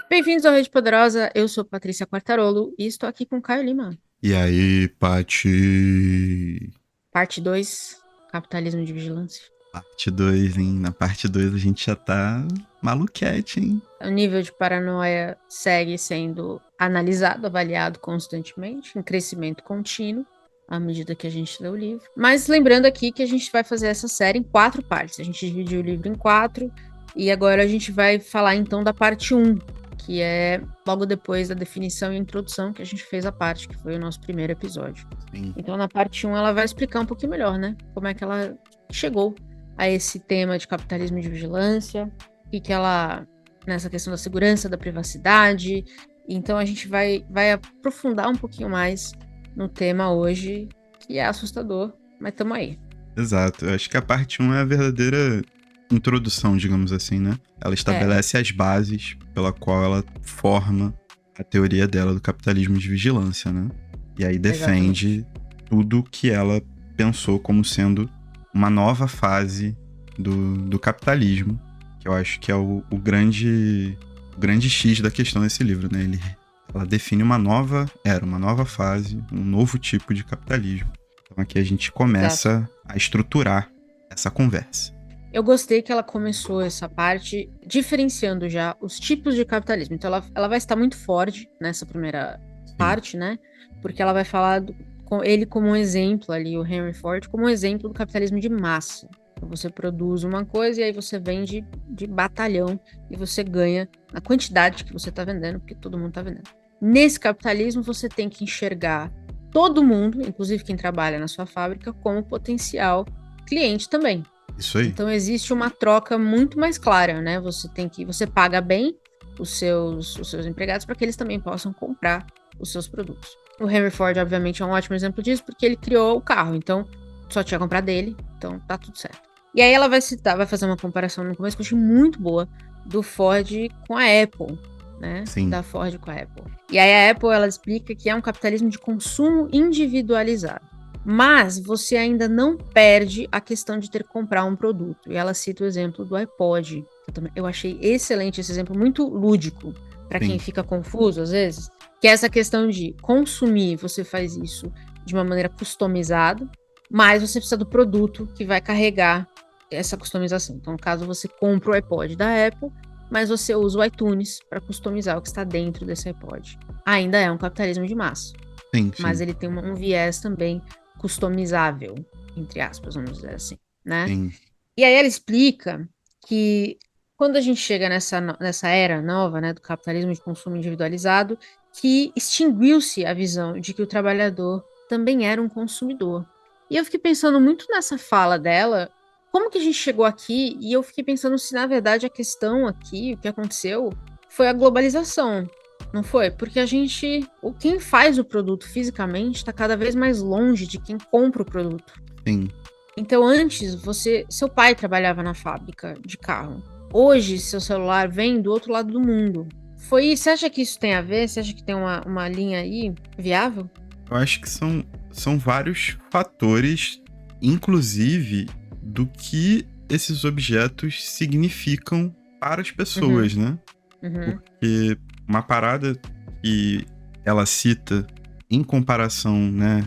Bem-vindos ao Rede Poderosa, eu sou Patrícia Quartarolo e estou aqui com Caio Lima. E aí, Pati? Parte 2, Capitalismo de Vigilância. Parte 2, hein? Na parte 2 a gente já tá maluquete, hein? O nível de paranoia segue sendo analisado, avaliado constantemente, em crescimento contínuo, à medida que a gente lê o livro. Mas lembrando aqui que a gente vai fazer essa série em 4 partes. A gente dividiu o livro em 4 e agora a gente vai falar então da parte 1, que é logo depois da definição e introdução que a gente fez a parte, que foi o nosso primeiro episódio. Sim. Então, na parte 1, ela vai explicar um pouquinho melhor, né? Como é que ela chegou a esse tema de capitalismo de vigilância, e que ela, nessa questão da segurança, da privacidade. Então, a gente vai aprofundar um pouquinho mais no tema hoje, que é assustador, mas tamo aí. Exato. Eu acho que a parte 1 é a verdadeira introdução, digamos assim, né? Ela estabelece as bases pela qual ela forma a teoria dela do capitalismo de vigilância, né? E aí defende tudo que ela pensou como sendo uma nova fase do capitalismo, que eu acho que é o grande X da questão desse livro, né? Ela define uma nova era, uma nova fase, um novo tipo de capitalismo. Então aqui a gente começa a estruturar essa conversa. Eu gostei que ela começou essa parte diferenciando já os tipos de capitalismo. Então, ela vai estar muito forte nessa primeira parte, né? Porque ela vai falar com ele como um exemplo ali, o Henry Ford, como um exemplo do capitalismo de massa. Então, você produz uma coisa e aí você vende de batalhão e você ganha a quantidade que você está vendendo, porque todo mundo está vendendo. Nesse capitalismo, você tem que enxergar todo mundo, inclusive quem trabalha na sua fábrica, como potencial cliente também. Isso aí. Então existe uma troca muito mais clara, né? Você paga bem os seus empregados para que eles também possam comprar os seus produtos. O Henry Ford, obviamente, é um ótimo exemplo disso, porque ele criou o carro, então só tinha que comprar dele, então tá tudo certo. E aí ela vai fazer uma comparação no começo que eu achei muito boa do Ford com a Apple, né? Sim. Da Ford com a Apple. E aí a Apple, ela explica que é um capitalismo de consumo individualizado. Mas você ainda não perde a questão de ter que comprar um produto. E ela cita o exemplo do iPod. Eu achei excelente esse exemplo, muito lúdico, para quem fica confuso às vezes. Que é essa questão de consumir, você faz isso de uma maneira customizada, mas você precisa do produto que vai carregar essa customização. Então, no caso, você compra o iPod da Apple, mas você usa o iTunes para customizar o que está dentro desse iPod. Ainda é um capitalismo de massa. Sim, mas sim. ele tem um viés também customizável, entre aspas, vamos dizer assim, né? Sim. E aí ela explica que quando a gente chega nessa era nova, né, do capitalismo de consumo individualizado, que extinguiu-se a visão de que o trabalhador também era um consumidor. E eu fiquei pensando muito nessa fala dela, como que a gente chegou aqui, e eu fiquei pensando se, na verdade, a questão aqui, o que aconteceu, foi a globalização. Não foi? Porque quem faz o produto fisicamente está cada vez mais longe de quem compra o produto. Sim. Então, antes, seu pai trabalhava na fábrica de carro. Hoje, seu celular vem do outro lado do mundo. Você acha que isso tem a ver? Você acha que tem uma linha aí viável? Eu acho que são vários fatores, inclusive do que esses objetos significam para as pessoas, né? Porque uma parada que ela cita em comparação, né,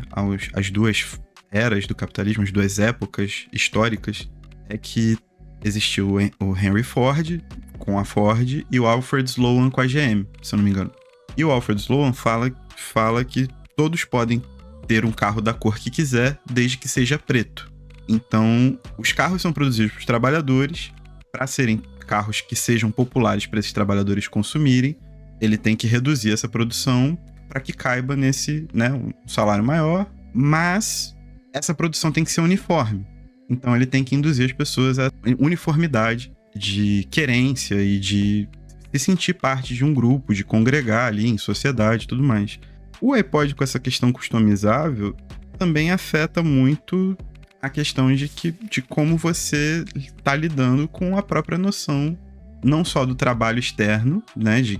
às duas eras do capitalismo, as duas épocas históricas, é que existiu o Henry Ford com a Ford e o Alfred Sloan com a GM, se eu não me engano. E o Alfred Sloan fala que todos podem ter um carro da cor que quiser, desde que seja preto. Então, os carros são produzidos para os trabalhadores, para serem carros que sejam populares para esses trabalhadores consumirem, ele tem que reduzir essa produção para que caiba nesse, né, um salário maior, mas essa produção tem que ser uniforme. Então ele tem que induzir as pessoas a uniformidade de querência e de se sentir parte de um grupo, de congregar ali em sociedade e tudo mais. O iPod, com essa questão customizável, também afeta muito a questão de como você está lidando com a própria noção, não só do trabalho externo, né, de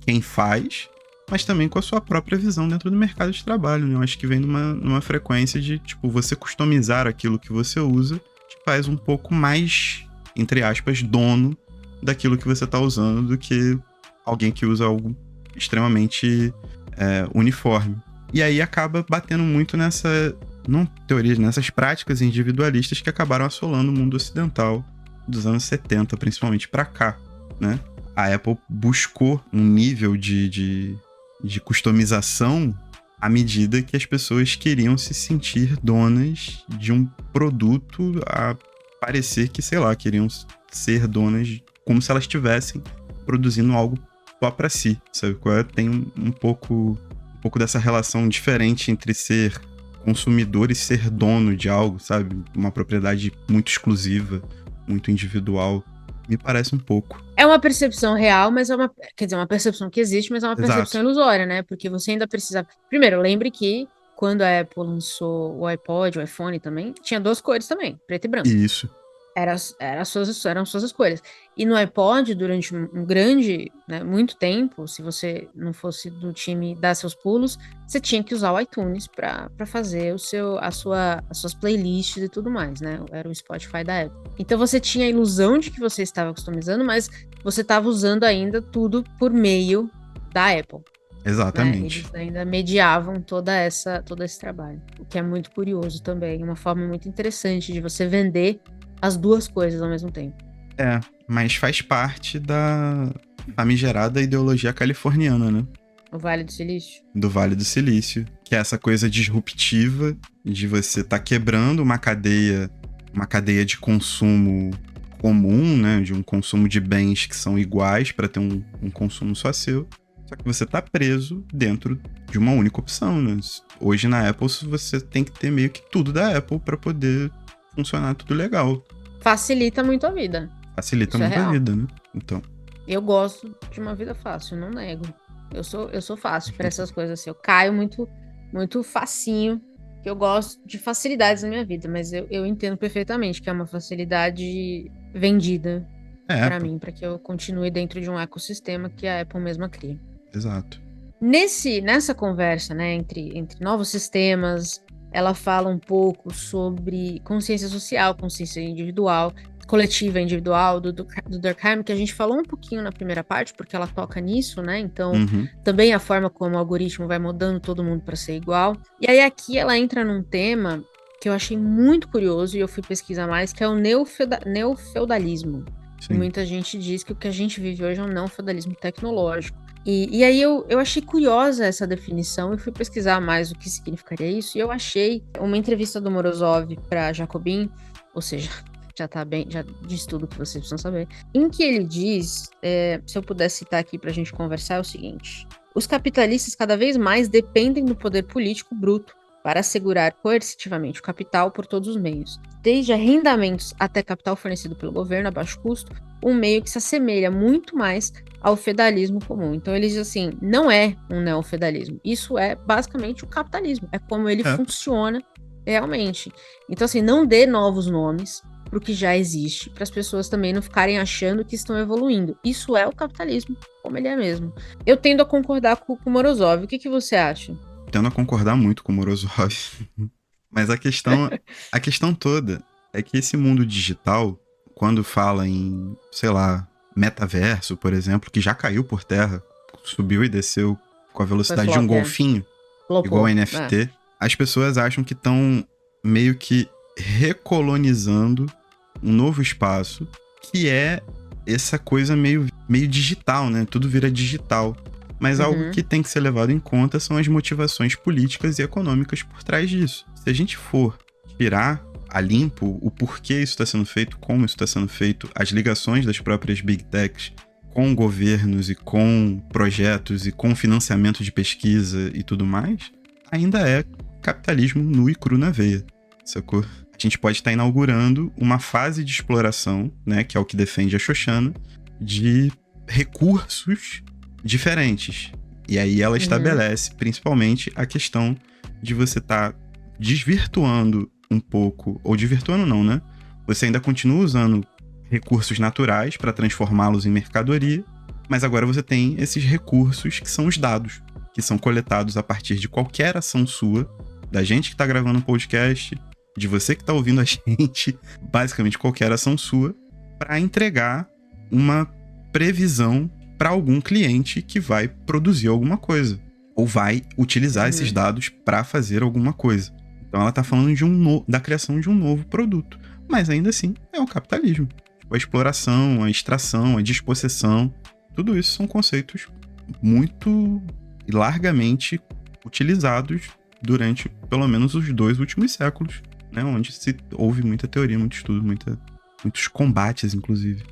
quem faz, mas também com a sua própria visão dentro do mercado de trabalho, né? Eu acho que vem numa frequência de, você customizar aquilo que você usa, te faz um pouco mais, entre aspas, dono daquilo que você está usando do que alguém que usa algo extremamente uniforme. E aí acaba batendo muito nessas práticas individualistas que acabaram assolando o mundo ocidental dos anos 70, principalmente pra cá, né? A Apple buscou um nível de customização à medida que as pessoas queriam se sentir donas de um produto, a parecer que, sei lá, queriam ser donas como se elas estivessem produzindo algo só pra si, sabe? Tem um pouco dessa relação diferente entre ser consumidor e ser dono de algo, sabe? Uma propriedade muito exclusiva, muito individual. Me parece um pouco. É uma percepção real, mas é uma percepção que existe, mas é uma percepção Exato. ilusória, né? Porque você ainda precisa... Primeiro, lembre que quando a Apple lançou o iPod, o iPhone também, tinha 2 cores também, preto e branco. Isso. Eram suas escolhas. E no iPod, durante um grande, né, muito tempo, se você não fosse do time dar seus pulos, você tinha que usar o iTunes para fazer as suas playlists e tudo mais, né? Era o Spotify da Apple. Então você tinha a ilusão de que você estava customizando, mas você estava usando ainda tudo por meio da Apple. Exatamente. Né? Eles ainda mediavam todo esse trabalho. O que é muito curioso também. Uma forma muito interessante de você vender as 2 coisas ao mesmo tempo. Mas faz parte da famigerada ideologia californiana, né? O Vale do Silício? Do Vale do Silício, que é essa coisa disruptiva de você estar quebrando uma cadeia de consumo comum, né? De um consumo de bens que são iguais para ter um consumo só seu. Só que você tá preso dentro de uma única opção, né? Hoje na Apple você tem que ter meio que tudo da Apple para poder funcionar tudo legal. Facilita muito a vida. Facilita muito a vida, né? Então. Eu gosto de uma vida fácil, não nego. Eu sou fácil para essas coisas assim. Eu caio muito, muito facinho. Eu gosto de facilidades na minha vida, mas eu entendo perfeitamente que é uma facilidade vendida para mim, para que eu continue dentro de um ecossistema que a Apple mesma cria. Exato. Nessa conversa, né, entre novos sistemas, ela fala um pouco sobre consciência social, consciência individual, coletiva individual, do Durkheim, que a gente falou um pouquinho na primeira parte, porque ela toca nisso, né? Então, também a forma como o algoritmo vai mudando todo mundo para ser igual. E aí aqui ela entra num tema que eu achei muito curioso e eu fui pesquisar mais, que é o neofeudalismo. Muita gente diz que o que a gente vive hoje é um neofeudalismo tecnológico. E aí eu achei curiosa essa definição e fui pesquisar mais o que significaria isso. E eu achei uma entrevista do Morozov para Jacobin, ou seja, já diz tudo que vocês precisam saber, em que ele diz, se eu puder citar aqui para a gente conversar, é o seguinte: os capitalistas cada vez mais dependem do poder político bruto para assegurar coercitivamente o capital por todos os meios, desde arrendamentos até capital fornecido pelo governo a baixo custo, um meio que se assemelha muito mais ao feudalismo comum. Então ele diz assim, não é um neofeudalismo, isso é basicamente o capitalismo, é como ele funciona realmente. Então assim, não dê novos nomes para o que já existe, para as pessoas também não ficarem achando que estão evoluindo. Isso é o capitalismo, como ele é mesmo. Eu tendo a concordar com o Morozov, o que você acha? Tendo a concordar muito com o Morozov. Mas a questão toda é que esse mundo digital, quando fala em, sei lá, metaverso, por exemplo, que já caiu por terra, subiu e desceu com a velocidade de um golfinho, igual NFT, as pessoas acham que estão meio que recolonizando um novo espaço, que é essa coisa meio digital, né? Tudo vira digital. Mas algo que tem que ser levado em conta são as motivações políticas e econômicas por trás disso. Se a gente for tirar a limpo o porquê isso está sendo feito, como isso está sendo feito, as ligações das próprias Big Techs com governos e com projetos e com financiamento de pesquisa e tudo mais, ainda é capitalismo nu e cru na veia, sacou? A gente pode estar inaugurando uma fase de exploração, né, que é o que defende a Xoxana, de recursos diferentes. E aí ela estabelece, principalmente, a questão de você estar desvirtuando um pouco, ou desvirtuando não, né? Você ainda continua usando recursos naturais para transformá-los em mercadoria, mas agora você tem esses recursos que são os dados, que são coletados a partir de qualquer ação sua, da gente que está gravando um podcast, de você que está ouvindo a gente, basicamente qualquer ação sua, para entregar uma previsão para algum cliente que vai produzir alguma coisa ou vai utilizar esses dados para fazer alguma coisa. Então ela está falando da criação de um novo produto, mas ainda assim é o capitalismo. Tipo, a exploração, a extração, a dispossessão, tudo isso são conceitos muito largamente utilizados durante pelo menos os 2 últimos séculos, né, onde houve muita teoria, muito estudo, muitos combates, inclusive.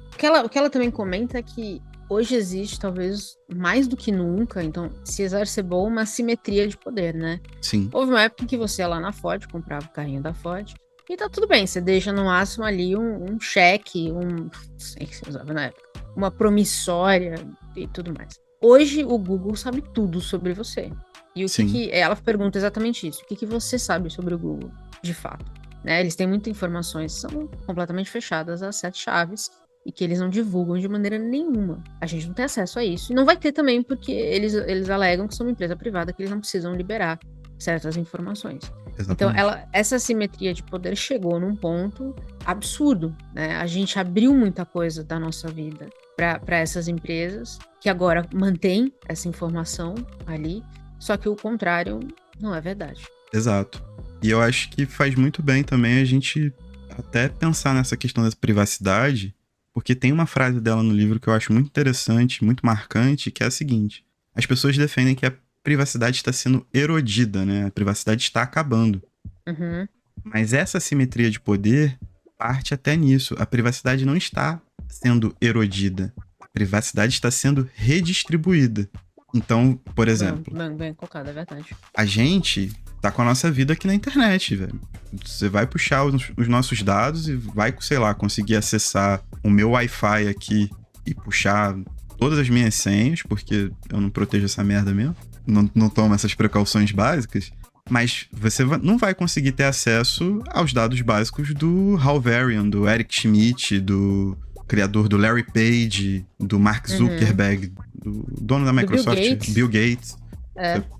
O que ela também comenta é que hoje existe, talvez, mais do que nunca, então, se exacerbou uma simetria de poder, né? Sim. Houve uma época em que você ia lá na Ford, comprava o carrinho da Ford, e tá tudo bem, você deixa no máximo ali um cheque, não sei o que você usava na época, uma promissória e tudo mais. Hoje, o Google sabe tudo sobre você. E ela pergunta exatamente isso. O que você sabe sobre o Google, de fato? Né? Eles têm muitas informações, são completamente fechadas às 7 chaves, e que eles não divulgam de maneira nenhuma. A gente não tem acesso a isso. E não vai ter também, porque eles alegam que são uma empresa privada, que eles não precisam liberar certas informações. Exatamente. Então, essa simetria de poder chegou num ponto absurdo, né? A gente abriu muita coisa da nossa vida para essas empresas, que agora mantêm essa informação ali, só que o contrário não é verdade. Exato. E eu acho que faz muito bem também a gente até pensar nessa questão da privacidade, porque tem uma frase dela no livro que eu acho muito interessante, muito marcante, que é a seguinte: as pessoas defendem que a privacidade está sendo erodida, né? A privacidade está acabando. Uhum. Mas essa assimetria de poder parte até nisso. A privacidade não está sendo erodida. A privacidade está sendo redistribuída. Então, por exemplo... Bem colocado, é verdade. A gente tá com a nossa vida aqui na internet, velho. Você vai puxar os nossos dados e vai, sei lá, conseguir acessar o meu Wi-Fi aqui e puxar todas as minhas senhas, porque eu não protejo essa merda mesmo. Não tomo essas precauções básicas. Mas você não vai conseguir ter acesso aos dados básicos do Hal Varian, do Eric Schmidt, do criador do Larry Page, do Mark Zuckerberg, do dono da Microsoft, Bill Gates.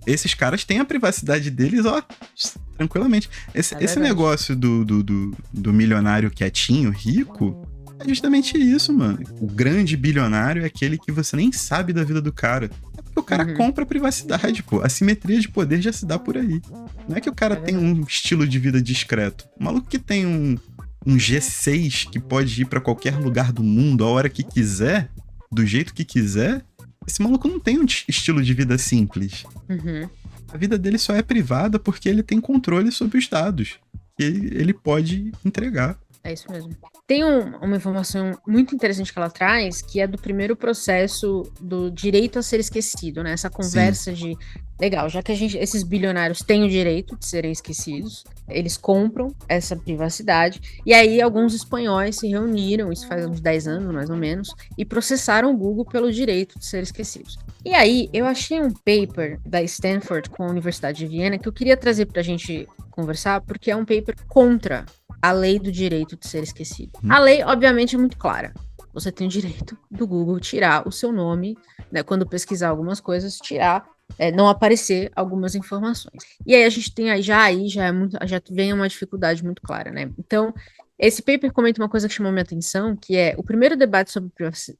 Esses caras têm a privacidade deles, ó, tranquilamente. Esse negócio do milionário quietinho, rico, é justamente isso, mano. O grande bilionário é aquele que você nem sabe da vida do cara. É porque o cara compra a privacidade, pô. A simetria de poder já se dá por aí. Não é que o cara tem um estilo de vida discreto. O maluco que tem um G6 que pode ir pra qualquer lugar do mundo a hora que quiser, do jeito que quiser, esse maluco não tem um estilo de vida simples. A vida dele só é privada porque ele tem controle sobre os dados que ele pode entregar. É isso mesmo. Tem uma informação muito interessante que ela traz, que é do primeiro processo do direito a ser esquecido, né? Essa conversa de, legal, já que esses bilionários têm o direito de serem esquecidos, eles compram essa privacidade, e aí alguns espanhóis se reuniram, isso faz uns 10 anos mais ou menos, e processaram o Google pelo direito de ser esquecidos. E aí, eu achei um paper da Stanford com a Universidade de Viena que eu queria trazer pra gente conversar, porque é um paper contra a lei do direito de ser esquecido. A lei, obviamente, é muito clara. Você tem o direito do Google tirar o seu nome, né, quando pesquisar algumas coisas, não aparecer algumas informações. E aí a gente tem já vem uma dificuldade muito clara, né? Então, esse paper comenta uma coisa que chamou minha atenção, que é o primeiro debate sobre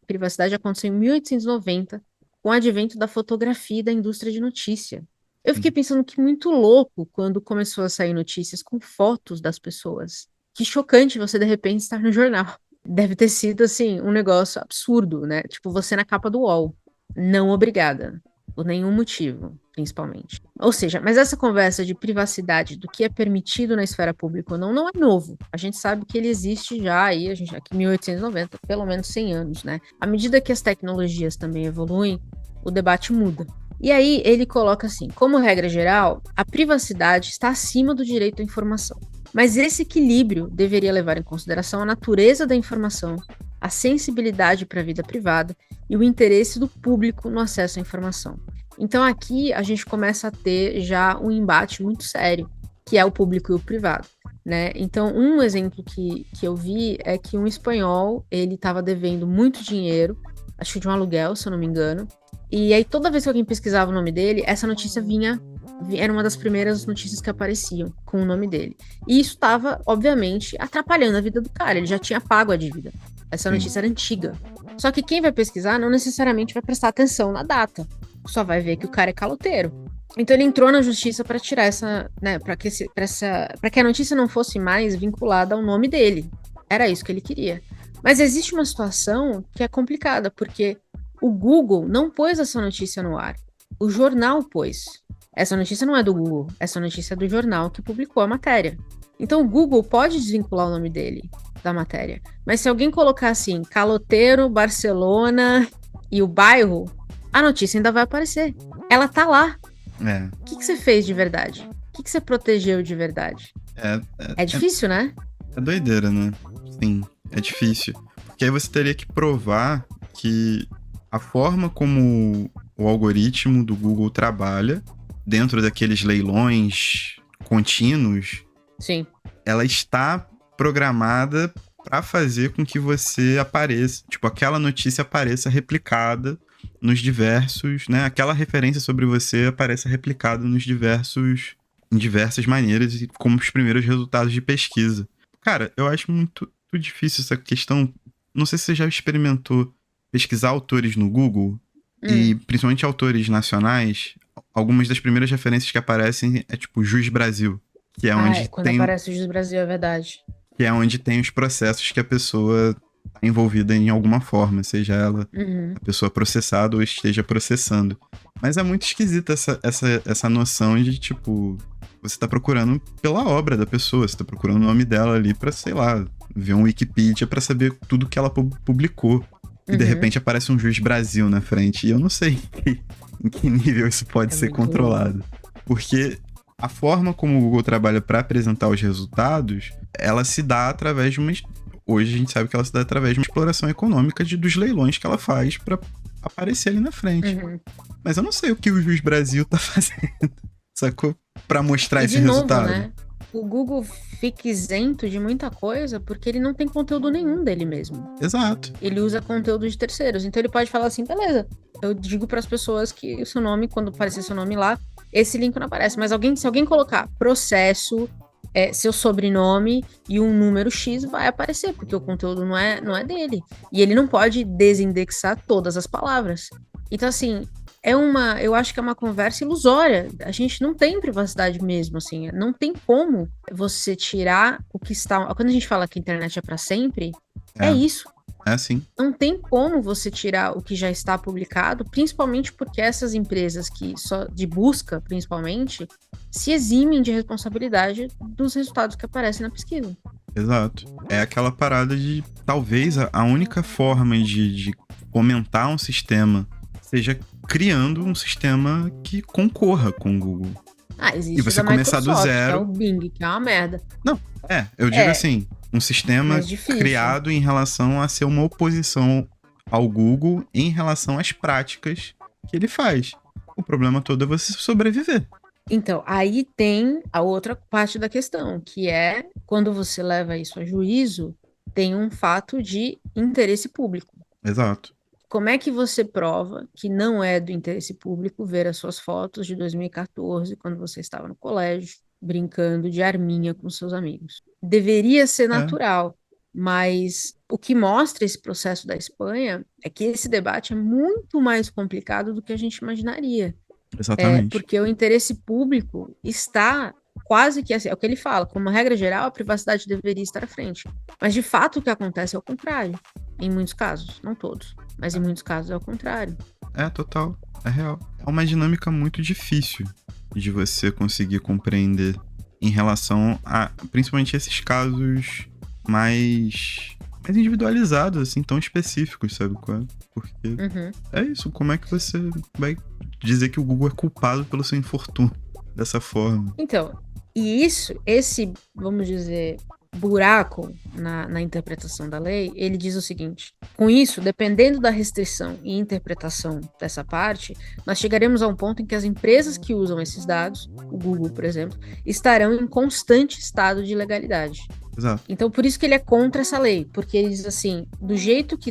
privacidade aconteceu em 1890, com o advento da fotografia e da indústria de notícia. Eu fiquei pensando que muito louco quando começou a sair notícias com fotos das pessoas. Que chocante você, de repente, estar no jornal. Deve ter sido, assim, um negócio absurdo, né? Tipo, você na capa do UOL. Não obrigada. Por nenhum motivo, principalmente. Ou seja, mas essa conversa de privacidade, do que é permitido na esfera pública ou não é novo. A gente sabe que ele existe já aí, aqui em 1890, pelo menos 100 anos, né? À medida que as tecnologias também evoluem, o debate muda. E aí ele coloca assim, como regra geral, a privacidade está acima do direito à informação. Mas esse equilíbrio deveria levar em consideração a natureza da informação, a sensibilidade para a vida privada e o interesse do público no acesso à informação. Então aqui a gente começa a ter já um embate muito sério, que é o público e o privado, né? Então um exemplo que eu vi é que um espanhol, ele estava devendo muito dinheiro, acho que de um aluguel, se eu não me engano, e aí toda vez que alguém pesquisava o nome dele, essa notícia era uma das primeiras notícias que apareciam com o nome dele. E isso estava, obviamente, atrapalhando a vida do cara, ele já tinha pago a dívida. Essa notícia era antiga. Só que quem vai pesquisar não necessariamente vai prestar atenção na data. Só vai ver que o cara é caloteiro. Então ele entrou na justiça para tirar essa, né, para que a notícia não fosse mais vinculada ao nome dele. Era isso que ele queria. Mas existe uma situação que é complicada, porque o Google não pôs essa notícia no ar. O jornal pôs. Essa notícia não é do Google, essa notícia é do jornal que publicou a matéria. Então o Google pode desvincular o nome dele da matéria. Mas se alguém colocar assim, caloteiro, Barcelona e o bairro, a notícia ainda vai aparecer. Ela tá lá. O que você fez de verdade? O que você protegeu de verdade? É difícil, né? É doideira, né? Sim, é difícil. Porque aí você teria que provar que a forma como o algoritmo do Google trabalha, dentro daqueles leilões contínuos, sim, ela está programada para fazer com que você apareça, tipo, aquela notícia apareça replicada nos diversos, né? Aquela referência sobre você apareça replicada em diversas maneiras e como os primeiros resultados de pesquisa. Cara, eu acho muito difícil essa questão. Não sei se você já experimentou pesquisar autores no Google, e principalmente autores nacionais. Algumas das primeiras referências que aparecem é tipo Jus Brasil, que é onde quando aparece o Jus Brasil, é verdade. Que é onde tem os processos que a pessoa está envolvida em alguma forma, seja ela a pessoa processada ou esteja processando. Mas é muito esquisita essa noção de, tipo, você tá procurando pela obra da pessoa, você tá procurando o nome dela ali pra, sei lá, ver um Wikipedia pra saber tudo que ela publicou. E de repente aparece um Juiz Brasil na frente. E eu não sei em que nível isso pode ser controlado. Porque a forma como o Google trabalha para apresentar os resultados, ela se dá através de uma... Hoje a gente sabe que ela se dá através de uma exploração econômica dos leilões que ela faz para aparecer ali na frente. Mas eu não sei o que o Juiz Brasil tá fazendo, sacou? Pra mostrar esse resultado. Né? O Google fica isento de muita coisa porque ele não tem conteúdo nenhum dele mesmo. Exato. Ele usa conteúdo de terceiros. Então ele pode falar assim, beleza, eu digo para as pessoas que o seu nome, quando aparecer seu nome lá, esse link não aparece. Mas se alguém colocar processo, seu sobrenome e um número X, vai aparecer, porque o conteúdo não é dele. E ele não pode desindexar todas as palavras. Então, assim, eu acho que é uma conversa ilusória. A gente não tem privacidade mesmo, assim. Não tem como você tirar o que está... Quando a gente fala que a internet é para sempre, é isso. É sim. Não tem como você tirar o que já está publicado, principalmente porque essas empresas de busca, principalmente, se eximem de responsabilidade dos resultados que aparecem na pesquisa. Exato. É aquela parada de, talvez, a única forma de fomentar um sistema seja criando um sistema que concorra com o Google. Existe e você começar do zero. Que é o Bing, que é uma merda. Não, eu digo assim, um sistema criado em relação a ser uma oposição ao Google em relação às práticas que ele faz. O problema todo é você sobreviver. Então, aí tem a outra parte da questão, que é, quando você leva isso a juízo, tem um fato de interesse público. Exato. Como é que você prova que não é do interesse público ver as suas fotos de 2014, quando você estava no colégio, brincando de arminha com seus amigos? Deveria ser natural, mas o que mostra esse processo da Espanha é que esse debate é muito mais complicado do que a gente imaginaria. Exatamente. Porque o interesse público está quase que assim, é o que ele fala, como regra geral, a privacidade deveria estar à frente. Mas, de fato, o que acontece é o contrário. Em muitos casos, não todos, mas em muitos casos é o contrário. Total, é real. É uma dinâmica muito difícil de você conseguir compreender em relação a, principalmente, esses casos mais individualizados, assim, tão específicos, sabe qual? Porque é isso, como é que você vai dizer que o Google é culpado pelo seu infortúnio dessa forma? Então, e esse, vamos dizer, buraco na interpretação da lei, ele diz o seguinte: com isso, dependendo da restrição e interpretação dessa parte, nós chegaremos a um ponto em que as empresas que usam esses dados, o Google, por exemplo, estarão em constante estado de ilegalidade. Exato. Então, por isso que ele é contra essa lei, porque ele diz assim, do jeito que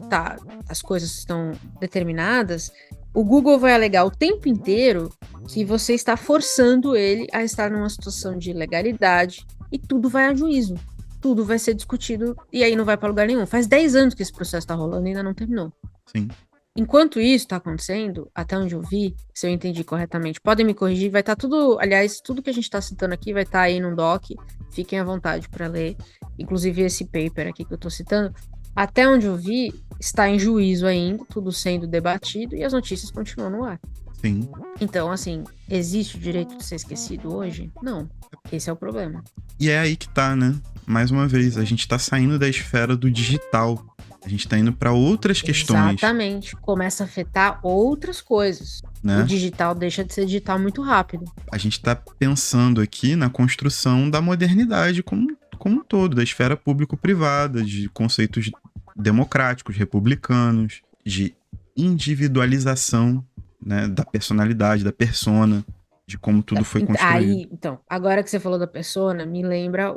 as coisas estão determinadas, o Google vai alegar o tempo inteiro que você está forçando ele a estar numa situação de ilegalidade e tudo vai a juízo. Tudo vai ser discutido e aí não vai para lugar nenhum. Faz 10 anos que esse processo está rolando e ainda não terminou. Sim. Enquanto isso está acontecendo, até onde eu vi, se eu entendi corretamente, podem me corrigir, vai estar tudo, aliás, tudo que a gente está citando aqui vai estar aí no doc, fiquem à vontade para ler, inclusive esse paper aqui que eu estou citando, até onde eu vi, está em juízo ainda, tudo sendo debatido e as notícias continuam no ar. Sim. Então, assim, existe o direito de ser esquecido hoje? Não. Esse é o problema. E é aí que tá, né? Mais uma vez, a gente tá saindo da esfera do digital. A gente tá indo para outras questões. Exatamente. Começa a afetar outras coisas. Né? O digital deixa de ser digital muito rápido. A gente tá pensando aqui na construção da modernidade como um todo, da esfera público-privada, de conceitos democráticos, republicanos, de individualização, né, da personalidade, da persona, de como tudo foi construído. Então, agora que você falou da persona, me lembra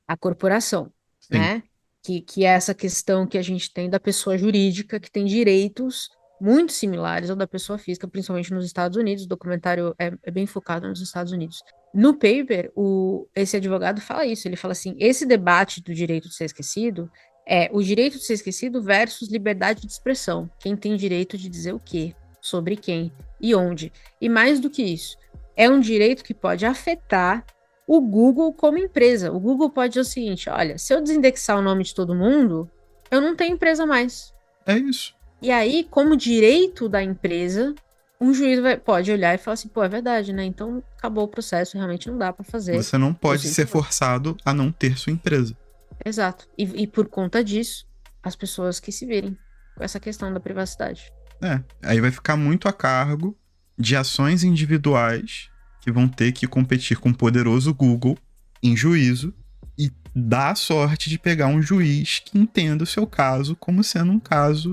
a corporação, Sim. né? Que é essa questão que a gente tem da pessoa jurídica, que tem direitos muito similares ao da pessoa física, principalmente nos Estados Unidos. O documentário é bem focado nos Estados Unidos. No paper, esse advogado fala isso. Ele fala assim: esse debate do direito de ser esquecido é o direito de ser esquecido versus liberdade de expressão. Quem tem direito de dizer o quê, sobre quem e onde. E mais do que isso, é um direito que pode afetar o Google como empresa. O Google pode dizer o seguinte: olha, se eu desindexar o nome de todo mundo, eu não tenho empresa mais. É isso. E aí, como direito da empresa, um juiz pode olhar e falar assim: pô, é verdade, né? Então acabou o processo, realmente não dá para fazer. Você não pode ser forçado a não ter sua empresa. Exato. E por conta disso, as pessoas que se virem com essa questão da privacidade. Aí vai ficar muito a cargo de ações individuais que vão ter que competir com o poderoso Google em juízo e dar a sorte de pegar um juiz que entenda o seu caso como sendo um caso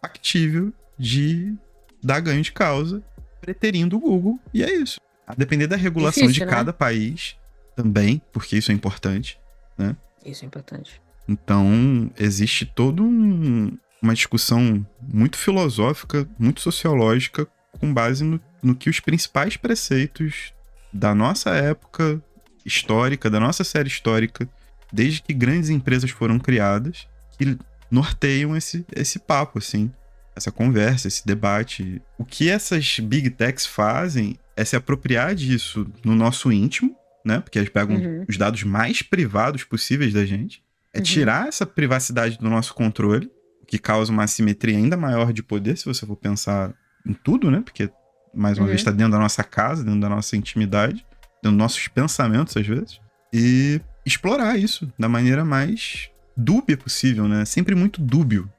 factível de dar ganho de causa, preterindo o Google, e é isso. A depender da regulação de cada país também, porque isso é importante, né? Isso é importante. Então, existe toda uma discussão muito filosófica, muito sociológica, com base no que os principais preceitos da nossa época histórica, da nossa série histórica, desde que grandes empresas foram criadas, que norteiam esse papo, assim, essa conversa, esse debate. O que essas big techs fazem é se apropriar disso no nosso íntimo, né? Porque eles pegam os dados mais privados possíveis da gente, tirar essa privacidade do nosso controle, o que causa uma assimetria ainda maior de poder, se você for pensar em tudo, né? Porque, mais uma vez, está dentro da nossa casa, dentro da nossa intimidade, dentro dos nossos pensamentos, às vezes, e explorar isso da maneira mais dúbia possível, né? Sempre muito dúbio.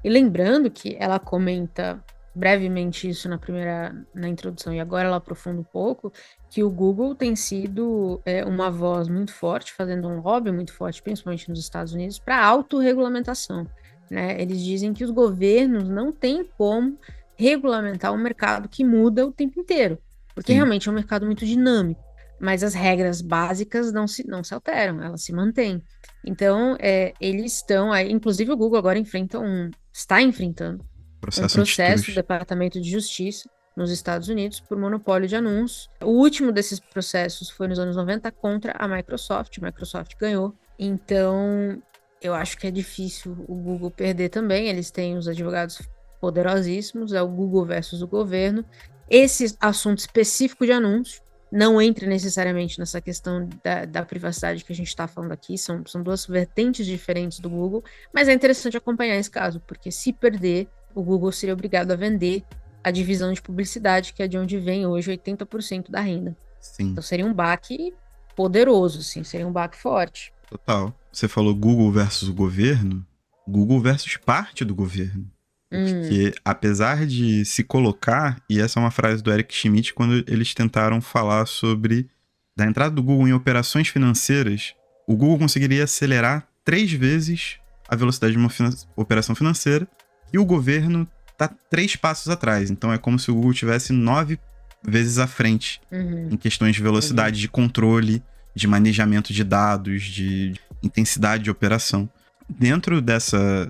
E lembrando que ela comenta brevemente isso na introdução, e agora ela aprofunda um pouco, que o Google tem sido uma voz muito forte, fazendo um lobby muito forte, principalmente nos Estados Unidos, para a autorregulamentação, né? Eles dizem que os governos não têm como regulamentar um mercado que muda o tempo inteiro, porque realmente é um mercado muito dinâmico, mas as regras básicas não se alteram, elas se mantêm. Então, eles estão aí, inclusive o Google agora está enfrentando um processo do Departamento de Justiça nos Estados Unidos por monopólio de anúncios. O último desses processos foi nos anos 90 contra a Microsoft. A Microsoft ganhou. Então, eu acho que é difícil o Google perder também. Eles têm os advogados poderosíssimos, é o Google versus o governo. Esse assunto específico de anúncio não entra necessariamente nessa questão da privacidade que a gente está falando aqui, são duas vertentes diferentes do Google, mas é interessante acompanhar esse caso, porque se perder, o Google seria obrigado a vender a divisão de publicidade, que é de onde vem hoje 80% da renda. Sim. Então seria um baque poderoso, assim, seria um baque forte. Total. Você falou Google versus o governo, Google versus parte do governo. Porque, apesar de se colocar, e essa é uma frase do Eric Schmidt, quando eles tentaram falar sobre da entrada do Google em operações financeiras, o Google conseguiria acelerar 3 vezes a velocidade de uma operação financeira, e o governo está 3 passos atrás. Então é como se o Google tivesse 9 vezes à frente em questões de velocidade de controle, de manejamento de dados, de intensidade de operação. Dentro dessa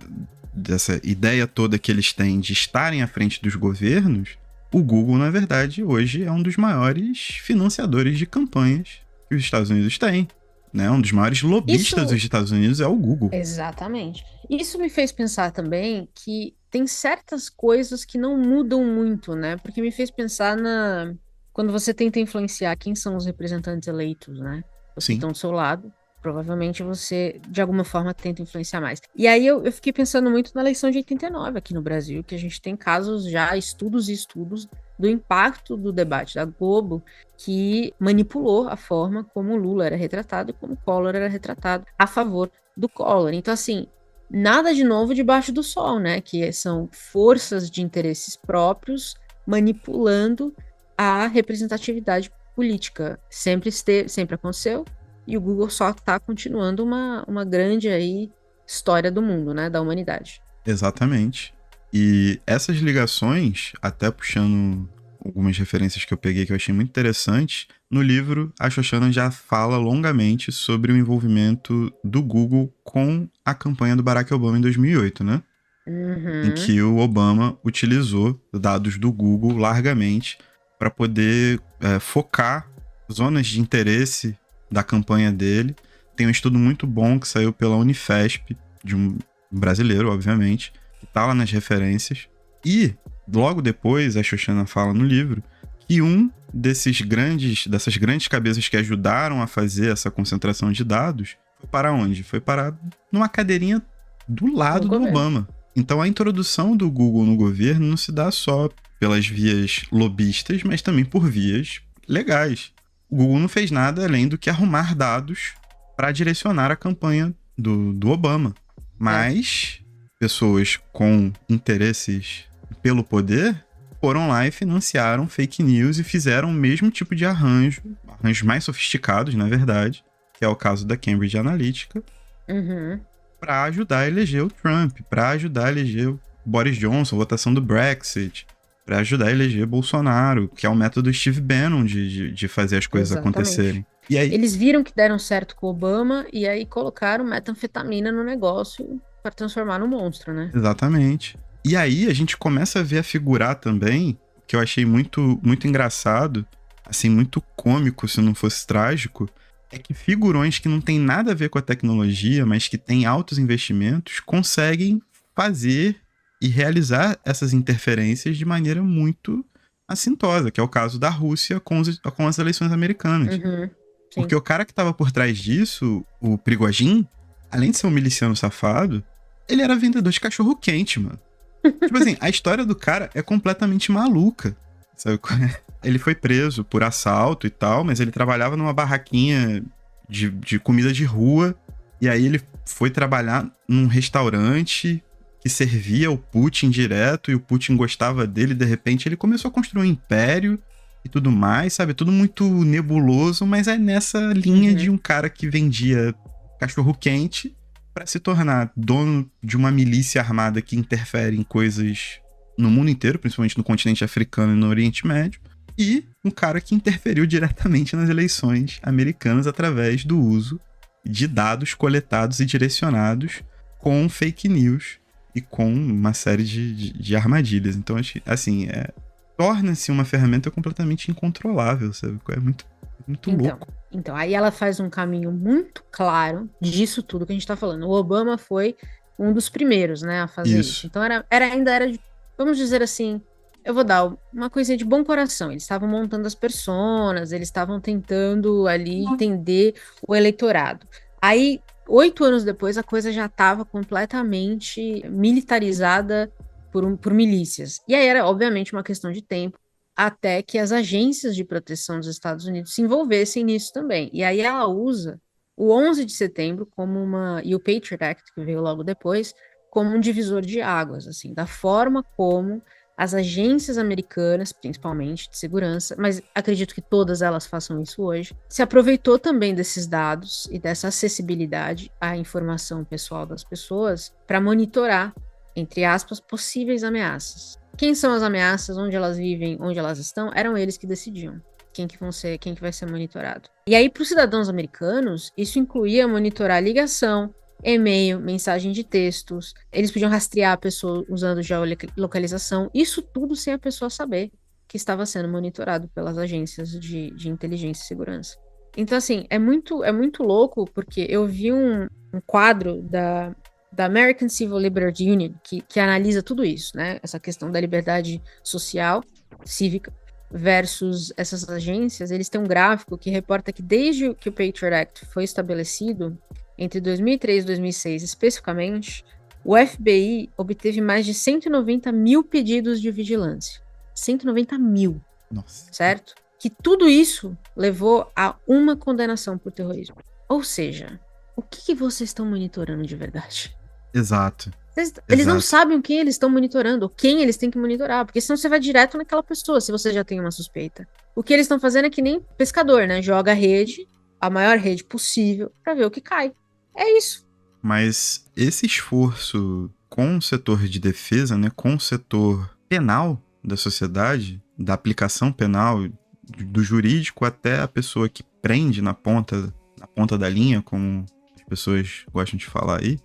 ideia toda que eles têm de estarem à frente dos governos, o Google, na verdade, hoje é um dos maiores financiadores de campanhas que os Estados Unidos têm, né? Um dos maiores lobistas dos Estados Unidos é o Google. Exatamente. Isso me fez pensar também que tem certas coisas que não mudam muito, né? Porque me fez pensar quando você tenta influenciar quem são os representantes eleitos, né? Os que Sim. estão do seu lado. Provavelmente você, de alguma forma, tenta influenciar mais. E aí eu fiquei pensando muito na eleição de 89 aqui no Brasil, que a gente tem casos já, estudos e estudos do impacto do debate da Globo, que manipulou a forma como o Lula era retratado e como o Collor era retratado a favor do Collor. Então, assim, nada de novo debaixo do sol, né? Que são forças de interesses próprios manipulando a representatividade política. Sempre aconteceu, e o Google só está continuando uma grande aí história do mundo, né? Da humanidade. Exatamente. E essas ligações, até puxando algumas referências que eu peguei que eu achei muito interessantes, no livro a Shoshana já fala longamente sobre o envolvimento do Google com a campanha do Barack Obama em 2008, né? Em que o Obama utilizou dados do Google largamente para poder focar zonas de interesse da campanha dele. Tem um estudo muito bom que saiu pela Unifesp, de um brasileiro, obviamente, que tá lá nas referências. E, logo depois, a Shoshana fala no livro que dessas grandes cabeças que ajudaram a fazer essa concentração de dados foi para onde? Foi para numa cadeirinha do lado do Obama. Então, a introdução do Google no governo não se dá só pelas vias lobistas, mas também por vias legais. O Google não fez nada além do que arrumar dados para direcionar a campanha do Obama. Mas pessoas com interesses pelo poder foram lá e financiaram fake news e fizeram o mesmo tipo de arranjos mais sofisticados, na verdade, que é o caso da Cambridge Analytica, para ajudar a eleger o Trump, para ajudar a eleger o Boris Johnson, a votação do Brexit, para ajudar a eleger Bolsonaro, que é o método Steve Bannon de fazer as coisas acontecerem. E aí, eles viram que deram certo com o Obama e aí colocaram metanfetamina no negócio para transformar no monstro, né? Exatamente. E aí a gente começa a ver a figurar também, que eu achei muito, muito engraçado, assim, muito cômico se não fosse trágico, é que figurões que não tem nada a ver com a tecnologia, mas que têm altos investimentos, conseguem fazer e realizar essas interferências de maneira muito assintosa, que é o caso da Rússia com as eleições americanas. Porque o cara que estava por trás disso, o Prigozhin, além de ser um miliciano safado, ele era vendedor de cachorro-quente, mano. Tipo assim, a história do cara é completamente maluca, sabe? Ele foi preso por assalto e tal, mas ele trabalhava numa barraquinha de comida de rua, e aí ele foi trabalhar num restaurante que servia o Putin direto, e o Putin gostava dele, e de repente ele começou a construir um império e tudo mais, sabe? Tudo muito nebuloso, mas é nessa linha de um cara que vendia cachorro-quente para se tornar dono de uma milícia armada que interfere em coisas no mundo inteiro, principalmente no continente africano e no Oriente Médio, e um cara que interferiu diretamente nas eleições americanas através do uso de dados coletados e direcionados com fake news e com uma série de armadilhas. Então, assim, torna-se uma ferramenta completamente incontrolável, sabe? É muito louco. Então, aí ela faz um caminho muito claro disso tudo que a gente tá falando. O Obama foi um dos primeiros, né, a fazer isso. Então, ainda era, vamos dizer assim, eu vou dar uma coisinha de bom coração. Eles estavam montando as personas, eles estavam tentando ali entender o eleitorado. Aí, 8 anos depois, a coisa já estava completamente militarizada por milícias. E aí era, obviamente, uma questão de tempo até que as agências de proteção dos Estados Unidos se envolvessem nisso também. E aí ela usa o 11 de setembro como e o Patriot Act, que veio logo depois, como um divisor de águas, assim, da forma como as agências americanas, principalmente de segurança, mas acredito que todas elas façam isso hoje, se aproveitou também desses dados e dessa acessibilidade à informação pessoal das pessoas para monitorar, entre aspas, possíveis ameaças. Quem são as ameaças, onde elas vivem, onde elas estão, eram eles que decidiam quem que vai ser monitorado. E aí, para os cidadãos americanos, isso incluía monitorar ligação, e-mail, mensagem de textos, eles podiam rastrear a pessoa usando geolocalização, isso tudo sem a pessoa saber que estava sendo monitorado pelas agências de inteligência e segurança. Então, assim, é muito louco, porque eu vi um quadro da American Civil Liberties Union, que analisa tudo isso, né? Essa questão da liberdade social, cívica, versus essas agências. Eles têm um gráfico que reporta que desde que o Patriot Act foi estabelecido, entre 2003 e 2006 especificamente, o FBI obteve mais de 190 mil pedidos de vigilância. 190 mil. Nossa. Certo? Que tudo isso levou a uma condenação por terrorismo. Ou seja, o que vocês estão monitorando de verdade? Exato. Eles não sabem o que eles estão monitorando, ou quem eles têm que monitorar, porque senão você vai direto naquela pessoa, se você já tem uma suspeita. O que eles estão fazendo é que nem pescador, né? Joga a rede, a maior rede possível, pra ver o que cai. É isso. Mas esse esforço com o setor de defesa, né, com o setor penal da sociedade, da aplicação penal, do jurídico até a pessoa que prende na ponta da linha, como as pessoas gostam de falar aí,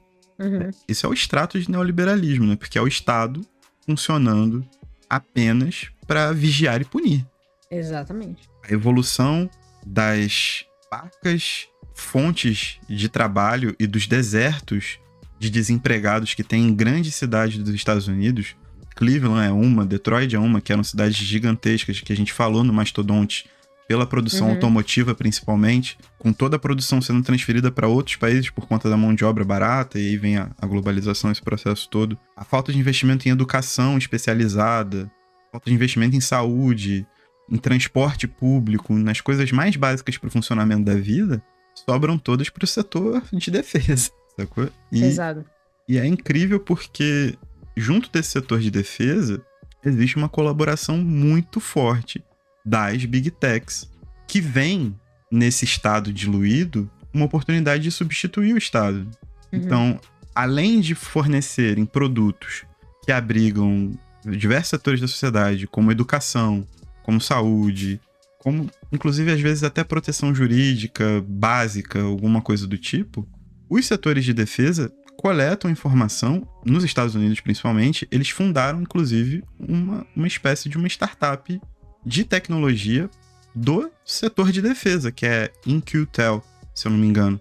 isso é o extrato de neoliberalismo, né? Porque é o Estado funcionando apenas para vigiar e punir. Exatamente. A evolução das parcas fontes de trabalho e dos desertos de desempregados que tem em grandes cidades dos Estados Unidos. Cleveland é uma, Detroit é uma, que eram cidades gigantescas que a gente falou no Mastodonte, pela produção automotiva principalmente, com toda a produção sendo transferida para outros países por conta da mão de obra barata, e aí vem a globalização, esse processo todo. A falta de investimento em educação especializada, falta de investimento em saúde, em transporte público, nas coisas mais básicas para o funcionamento da vida, sobram todas para o setor de defesa, sacou? Exato. E é incrível porque, junto desse setor de defesa, existe uma colaboração muito forte das Big Techs, que vem, nesse Estado diluído, uma oportunidade de substituir o Estado. Então, além de fornecerem produtos que abrigam diversos setores da sociedade, como educação, como saúde, como, inclusive, às vezes, até proteção jurídica básica, alguma coisa do tipo, os setores de defesa coletam informação, nos Estados Unidos principalmente. Eles fundaram, inclusive, uma espécie de uma startup de tecnologia do setor de defesa, que é InQtel, se eu não me engano.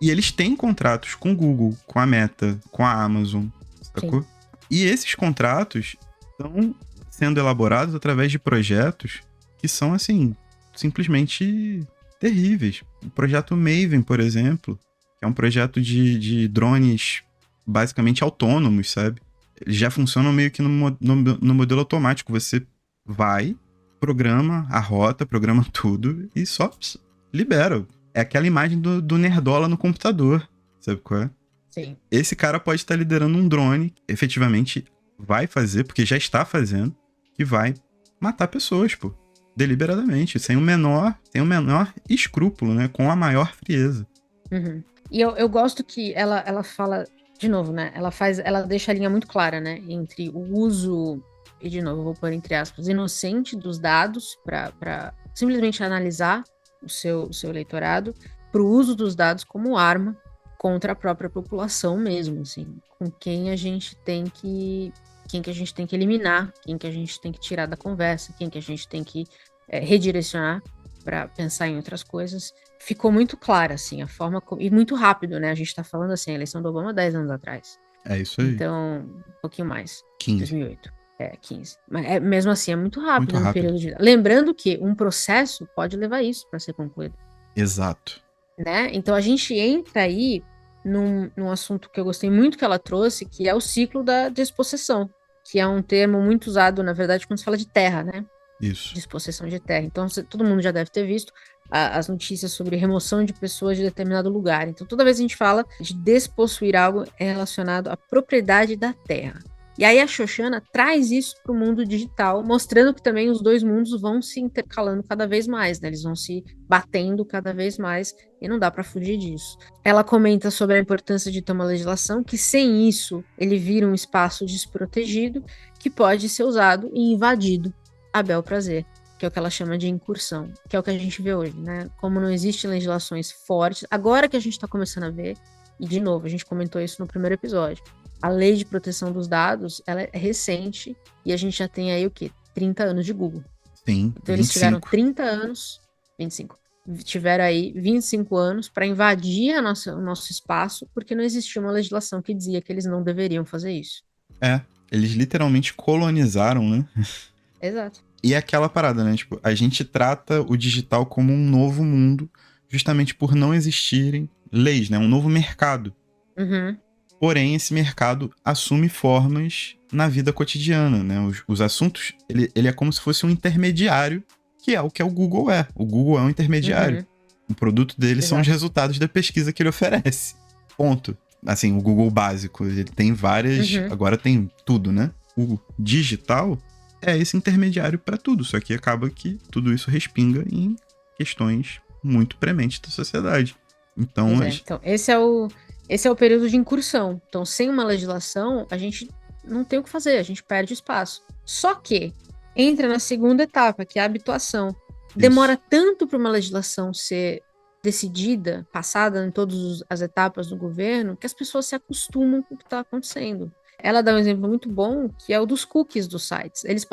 E eles têm contratos com o Google, com a Meta, com a Amazon, sacou? Sim. E esses contratos estão sendo elaborados através de projetos que são, assim, simplesmente terríveis. O projeto Maven, por exemplo, que é um projeto de drones basicamente autônomos, sabe? Eles já funcionam meio que no modelo automático. Você vai, programa a rota, programa tudo e só libera. É aquela imagem do nerdola no computador, sabe qual é? Sim. Esse cara pode estar liderando um drone, efetivamente vai fazer, porque já está fazendo, que vai matar pessoas, pô, deliberadamente, sem o menor escrúpulo, né, com a maior frieza. E eu gosto que ela fala, de novo, né, ela deixa a linha muito clara, né, entre o uso, e de novo, eu vou pôr entre aspas, inocente dos dados para simplesmente analisar o seu eleitorado, para o uso dos dados como arma contra a própria população mesmo, assim, com quem a gente tem que eliminar, quem que a gente tem que tirar da conversa, quem que a gente tem que redirecionar para pensar em outras coisas. Ficou muito clara, assim, a forma e muito rápido, né? A gente tá falando assim, a eleição do Obama 10 anos atrás. É isso aí. Então, um pouquinho mais. 15. 2008. 15. Mas mesmo assim, é muito rápido no período de... Lembrando que um processo pode levar isso para ser concluído. Exato. Né? Então, a gente entra aí num assunto que eu gostei muito que ela trouxe, que é o ciclo da despossessão, que é um termo muito usado, na verdade, quando se fala de terra, né? Isso. Despossessão de terra. Então, todo mundo já deve ter visto as notícias sobre remoção de pessoas de determinado lugar. Então, toda vez que a gente fala de despossuir algo, é relacionado à propriedade da terra. E aí a Xoxana traz isso para o mundo digital, mostrando que também os dois mundos vão se intercalando cada vez mais, né? Eles vão se batendo cada vez mais e não dá para fugir disso. Ela comenta sobre a importância de ter uma legislação que, sem isso, ele vira um espaço desprotegido que pode ser usado e invadido a bel prazer, que é o que ela chama de incursão, que é o que a gente vê hoje, né? Como não existem legislações fortes, agora que a gente está começando a ver, e de novo, a gente comentou isso no primeiro episódio, a lei de proteção dos dados, ela é recente, e a gente já tem aí o quê? 30 anos de Google. Sim, então 25. Eles tiveram 30 anos, 25. tiveram aí 25 anos para invadir o nosso espaço, porque não existia uma legislação que dizia que eles não deveriam fazer isso. Eles literalmente colonizaram, né? Exato. E é aquela parada, né? Tipo, a gente trata o digital como um novo mundo, justamente por não existirem leis, né? Um novo mercado. Uhum. Porém, esse mercado assume formas na vida cotidiana, né? Os assuntos, ele é como se fosse um intermediário, que é o que o Google é. O Google é um intermediário. Uhum. O produto dele são os Exato. resultados da pesquisa que ele oferece. Ponto. Assim, o Google básico, ele tem várias... Uhum. Agora tem tudo, né? O digital é esse intermediário para tudo, só que acaba que tudo isso respinga em questões muito prementes da sociedade. Então, Pois é. Então, esse é o período de incursão. Então, sem uma legislação, a gente não tem o que fazer, a gente perde espaço. Só que entra na segunda etapa, que é a habituação. Demora tanto para uma legislação ser decidida, passada em todas as etapas do governo, que as pessoas se acostumam com o que está acontecendo. Ela dá um exemplo muito bom, que é o dos cookies dos sites. Eles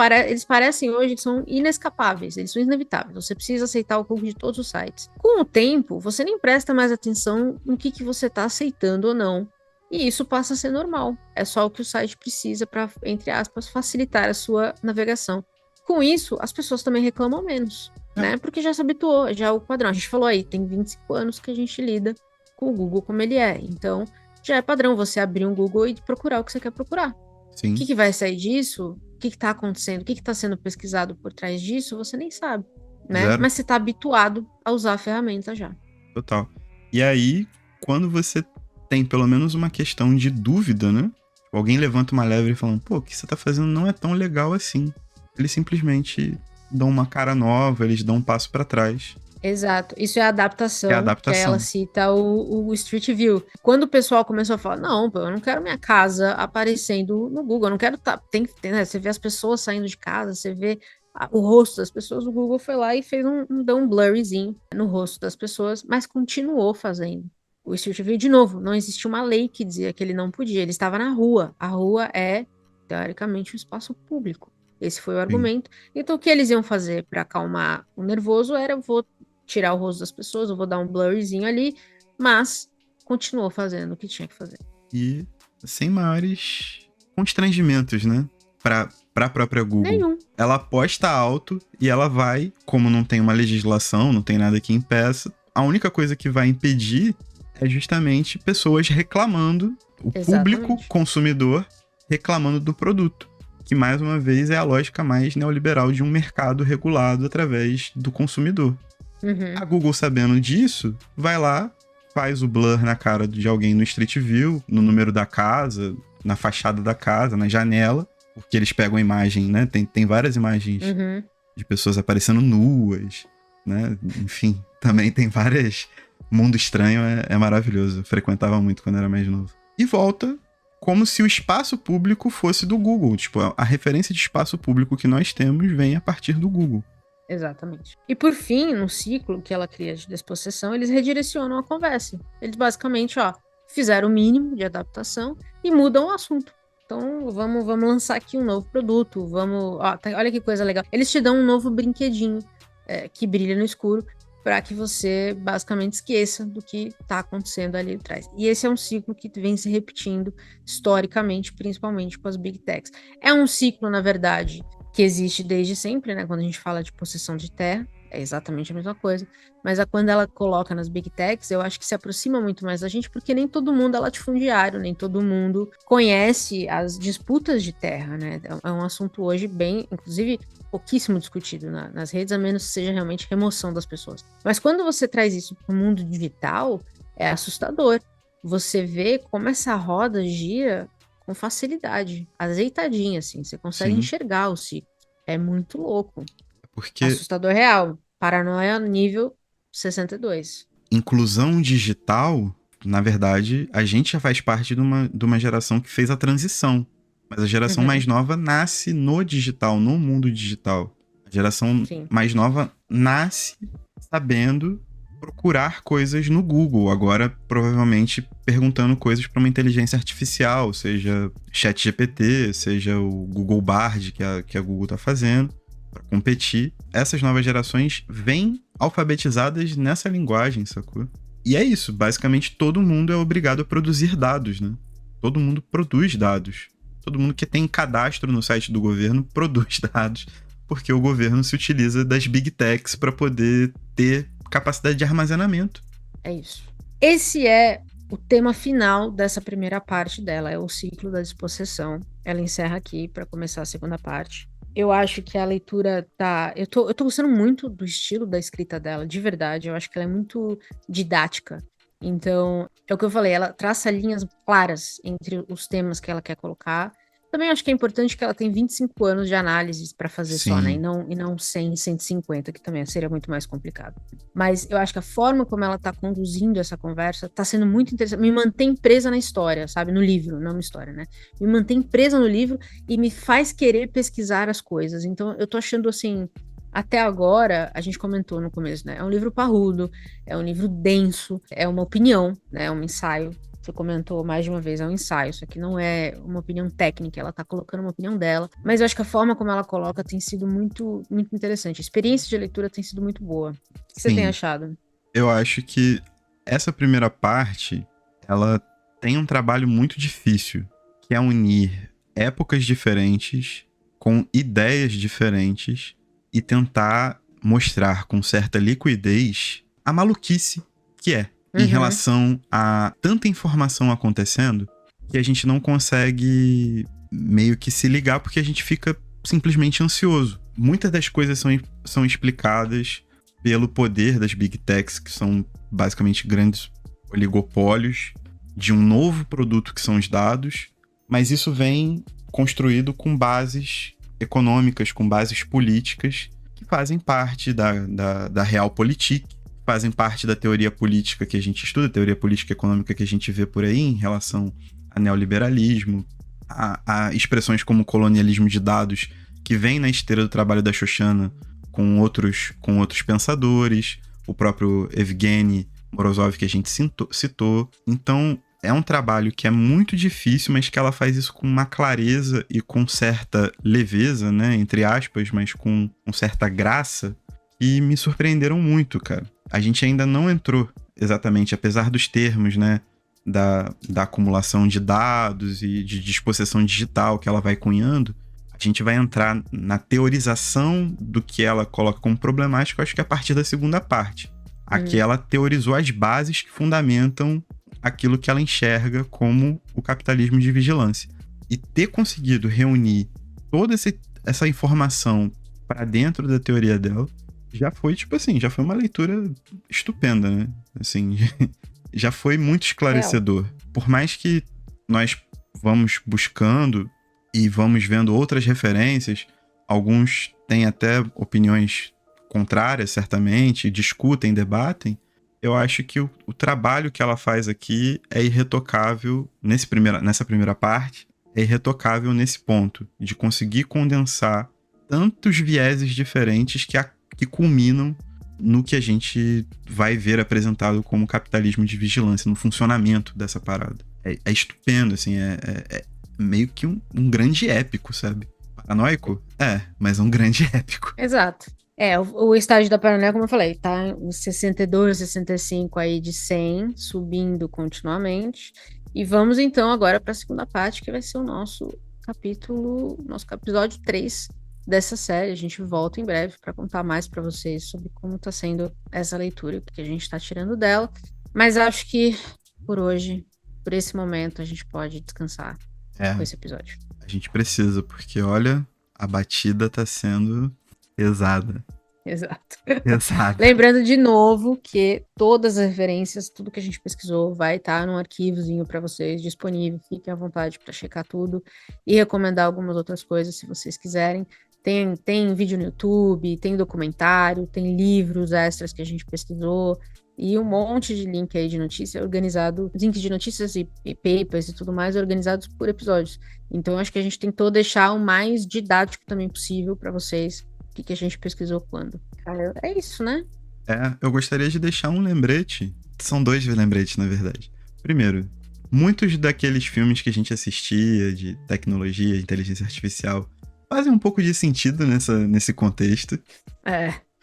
parecem hoje que são inescapáveis, eles são inevitáveis. Você precisa aceitar o cookie de todos os sites. Com o tempo, você nem presta mais atenção no que você está aceitando ou não. E isso passa a ser normal. É só o que o site precisa para, entre aspas, facilitar a sua navegação. Com isso, as pessoas também reclamam menos, né? Porque já se habituou, já é o padrão. A gente falou aí, tem 25 anos que a gente lida com o Google como ele é. Então, já é padrão você abrir um Google e procurar o que você quer procurar. sim. O que vai sair disso? O que está acontecendo? O que está sendo pesquisado por trás disso? Você nem sabe, né? Zero. Mas você está habituado a usar a ferramenta já. Total. E aí, quando você tem pelo menos uma questão de dúvida, né? Alguém levanta uma lebre falando, pô, o que você tá fazendo não é tão legal assim. Eles simplesmente dão uma cara nova, eles dão um passo para trás. Exato, isso é a adaptação, É a adaptação. que ela cita o Street View. Quando o pessoal começou a falar, não, eu não quero minha casa aparecendo no Google, eu não quero tem, né? Você vê as pessoas saindo de casa, você vê o rosto das pessoas, o Google foi lá e fez deu um blurryzinho no rosto das pessoas, mas continuou fazendo. O Street View, de novo, não existia uma lei que dizia que ele não podia, ele estava na rua. A rua é, teoricamente, um espaço público. Esse foi o argumento. Então, o que eles iam fazer para acalmar o nervoso era, vou tirar o rosto das pessoas, eu vou dar um blurryzinho ali, mas continuou fazendo o que tinha que fazer. E sem maiores constrangimentos, né? Pra própria Google. Nenhum. Ela aposta alto e ela vai, como não tem uma legislação, não tem nada que impeça, a única coisa que vai impedir é justamente pessoas reclamando, o público consumidor reclamando do produto. Que, mais uma vez, é a lógica mais neoliberal de um mercado regulado através do consumidor. Uhum. A Google, sabendo disso, vai lá, faz o blur na cara de alguém no Street View, no número da casa, na fachada da casa, na janela, porque eles pegam a imagem, né? Tem várias imagens de pessoas aparecendo nuas, né? Enfim, também tem várias... Mundo Estranho é maravilhoso, eu frequentava muito quando era mais novo. E volta como se o espaço público fosse do Google. Tipo, a referência de espaço público que nós temos vem a partir do Google. Exatamente. E por fim, no ciclo que ela cria de despossessão, eles redirecionam a conversa. Eles basicamente, fizeram o mínimo de adaptação e mudam o assunto. Então, vamos lançar aqui um novo produto, olha que coisa legal. Eles te dão um novo brinquedinho que brilha no escuro para que você basicamente esqueça do que está acontecendo ali atrás. E esse é um ciclo que vem se repetindo historicamente, principalmente com as Big Techs. É um ciclo, na verdade, que existe desde sempre, né? Quando a gente fala de possessão de terra, é exatamente a mesma coisa. Mas quando ela coloca nas Big Techs, eu acho que se aproxima muito mais da gente, porque nem todo mundo é latifundiário, nem todo mundo conhece as disputas de terra, né? É um assunto hoje bem, inclusive, pouquíssimo discutido nas redes, a menos que seja realmente remoção das pessoas. Mas quando você traz isso para o mundo digital, é assustador. Você vê como essa roda gira com facilidade, azeitadinha, assim. Você consegue enxergar o ciclo. É muito louco. Porque... Assustador real. Paranoia nível 62. Inclusão digital, na verdade, a gente já faz parte de uma geração que fez a transição. Mas a geração mais nova nasce no digital, no mundo digital. A geração mais nova nasce sabendo procurar coisas no Google. Agora, provavelmente, perguntando coisas para uma inteligência artificial, seja ChatGPT, seja o Google Bard que a Google está fazendo, para competir. Essas novas gerações vêm alfabetizadas nessa linguagem, sacou? E é isso, basicamente todo mundo é obrigado a produzir dados, né? Todo mundo produz dados. Todo mundo que tem cadastro no site do governo produz dados, porque o governo se utiliza das big techs para poder ter capacidade de armazenamento. É isso. Esse é o tema final dessa primeira parte dela, é o ciclo da despossessão. Ela encerra aqui para começar a segunda parte. Eu acho que a leitura tá... Eu tô gostando muito do estilo da escrita dela, de verdade. Eu acho que ela é muito didática. Então, é o que eu falei, ela traça linhas claras entre os temas que ela quer colocar. Também acho que é importante que ela tem 25 anos de análises para fazer só, né? E não 100, 150, que também seria muito mais complicado. Mas eu acho que a forma como ela tá conduzindo essa conversa tá sendo muito interessante. Me mantém presa na história, sabe? No livro, não na história, né? Me mantém presa no livro e me faz querer pesquisar as coisas. Então, eu tô achando, assim... Até agora, a gente comentou no começo, né? É um livro parrudo, é um livro denso, é uma opinião, né? É um ensaio. Você comentou mais de uma vez, é um ensaio. Isso aqui não é uma opinião técnica, ela tá colocando uma opinião dela. Mas eu acho que a forma como ela coloca tem sido muito, muito interessante. A experiência de leitura tem sido muito boa. O que você tem achado? Eu acho que essa primeira parte, ela tem um trabalho muito difícil, que é unir épocas diferentes com ideias diferentes e tentar mostrar com certa liquidez a maluquice que é em relação a tanta informação acontecendo que a gente não consegue meio que se ligar porque a gente fica simplesmente ansioso. Muitas das coisas são explicadas pelo poder das big techs, que são basicamente grandes oligopólios de um novo produto que são os dados, mas isso vem construído com bases econômicas, com bases políticas, que fazem parte da realpolitik, fazem parte da teoria política que a gente estuda, teoria política e econômica que a gente vê por aí em relação a neoliberalismo, a expressões como colonialismo de dados, que vem na esteira do trabalho da Shoshana com outros pensadores, o próprio Evgeny Morozov que a gente citou. Então, é um trabalho que é muito difícil, mas que ela faz isso com uma clareza e com certa leveza, né, entre aspas, mas com certa graça, e me surpreenderam muito, cara. A gente ainda não entrou exatamente, apesar dos termos, né, da acumulação de dados e de dispossessão digital que ela vai cunhando, a gente vai entrar na teorização do que ela coloca como problemático, acho que a partir da segunda parte. Aqui ela teorizou as bases que fundamentam aquilo que ela enxerga como o capitalismo de vigilância. E ter conseguido reunir toda essa informação para dentro da teoria dela já foi, tipo assim, já foi uma leitura estupenda, né? Assim, já foi muito esclarecedor. Por mais que nós vamos buscando e vamos vendo outras referências, alguns têm até opiniões contrárias, certamente, discutem, debatem, eu acho que o trabalho que ela faz aqui é irretocável nessa primeira parte, é irretocável nesse ponto, de conseguir condensar tantos vieses diferentes que culminam no que a gente vai ver apresentado como capitalismo de vigilância, no funcionamento dessa parada. É estupendo, assim, é meio que um grande épico, sabe? Paranoico? Mas é um grande épico. Exato. O estágio da paranoia, como eu falei, tá em 62, 65 aí de 100, subindo continuamente. E vamos então agora para a segunda parte, que vai ser o nosso episódio 3 dessa série. A gente volta em breve para contar mais para vocês sobre como tá sendo essa leitura, o que a gente tá tirando dela. Mas acho que por hoje, por esse momento, a gente pode descansar com esse episódio. A gente precisa, porque olha, a batida tá sendo pesada. Exato. Lembrando de novo que todas as referências, tudo que a gente pesquisou vai estar num arquivozinho para vocês disponível. Fiquem à vontade para checar tudo e recomendar algumas outras coisas se vocês quiserem. Tem vídeo no YouTube, tem documentário, tem livros extras que a gente pesquisou e um monte de link aí de notícia organizado, links de notícias e papers e tudo mais organizados por episódios. Então acho que a gente tentou deixar o mais didático também possível para vocês. O que a gente pesquisou quando. Cara, é isso, né? Eu gostaria de deixar um lembrete. São 2 lembretes, na verdade. Primeiro, muitos daqueles filmes que a gente assistia de tecnologia, de inteligência artificial, fazem um pouco de sentido nesse contexto.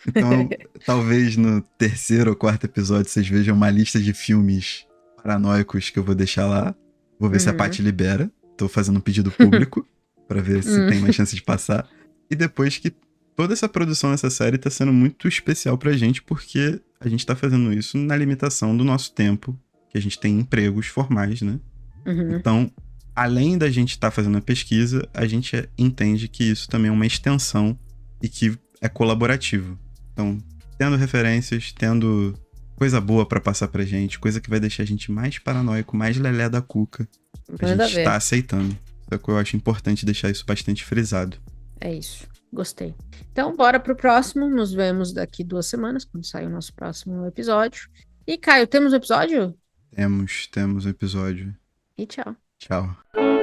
Então, talvez no terceiro ou quarto episódio vocês vejam uma lista de filmes paranoicos que eu vou deixar lá. Vou ver se a Paty libera. Tô fazendo um pedido público pra ver se tem mais chance de passar. E depois que toda essa produção dessa série tá sendo muito especial pra gente, porque a gente tá fazendo isso na limitação do nosso tempo, que a gente tem empregos formais, né? Então, além da gente estar fazendo a pesquisa, a gente entende que isso também é uma extensão e que é colaborativo. Então, tendo referências, tendo coisa boa pra passar pra gente, coisa que vai deixar a gente mais paranoico, mais lelé da cuca, a gente tá aceitando. Só que eu acho importante deixar isso bastante frisado. É isso. Gostei. Então, bora pro próximo. Nos vemos daqui 2 semanas, quando sair o nosso próximo episódio. E, Caio, temos um episódio? Temos um episódio. E tchau. Tchau.